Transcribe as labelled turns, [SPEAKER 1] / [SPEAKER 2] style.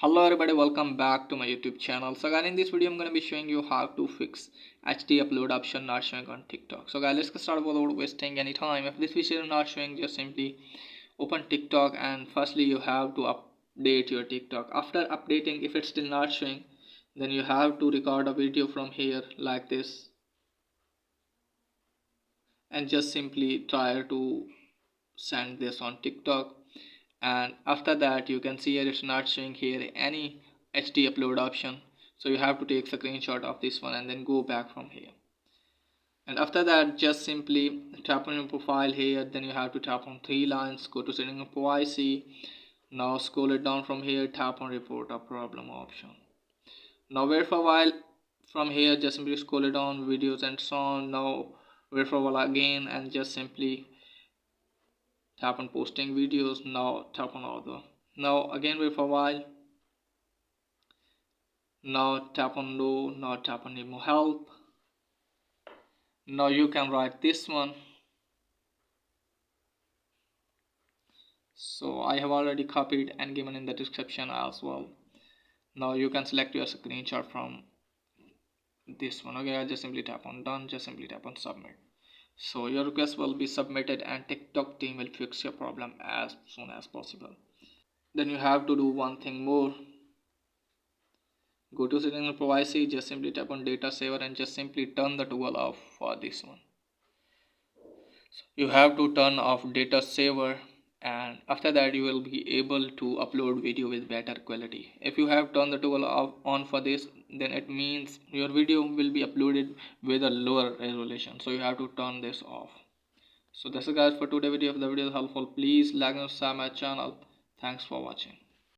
[SPEAKER 1] Hello everybody, welcome back to my YouTube channel. So guys, in this video I'm going to be showing you how to fix HD upload option not showing on TikTok. So guys, let's get started without wasting any time. If this feature is not showing, just simply open TikTok, and firstly you have to update your TikTok. After updating, if it's still not showing, then you have to record a video from here like this and just simply try to send this on TikTok. And after that you can see here it's not showing here any HD upload option, so you have to take a screenshot of this one and then go back from here. And after that, just simply tap on your profile here, then you have to tap on three lines, go to setting of privacy. Now scroll it down from here, tap on report a problem option. Now wait for a while. From here just simply scroll it down, videos and so on. Now wait for a while again and just simply tap on posting videos. Now tap on other. Now again wait for a while. Now tap on no. Now tap on Nemo help. Now you can write this one. So I have already copied and given in the description as well. Now you can select your screenshot from this one. Okay, I just simply tap on done, just simply tap on submit. So your request will be submitted and TikTok team will fix your problem as soon as possible. Then you have to do one thing more. Go to setting and privacy, just simply tap on data saver and just simply turn the toggle off for this one. So you have to turn off data saver, and after that you will be able to upload video with better quality. If you have turned the toggle off on for this, then it means your video will be uploaded with a lower resolution, so you have to turn this off. So that's it guys for today's video. If the video is helpful, please like and subscribe my channel. Thanks for watching.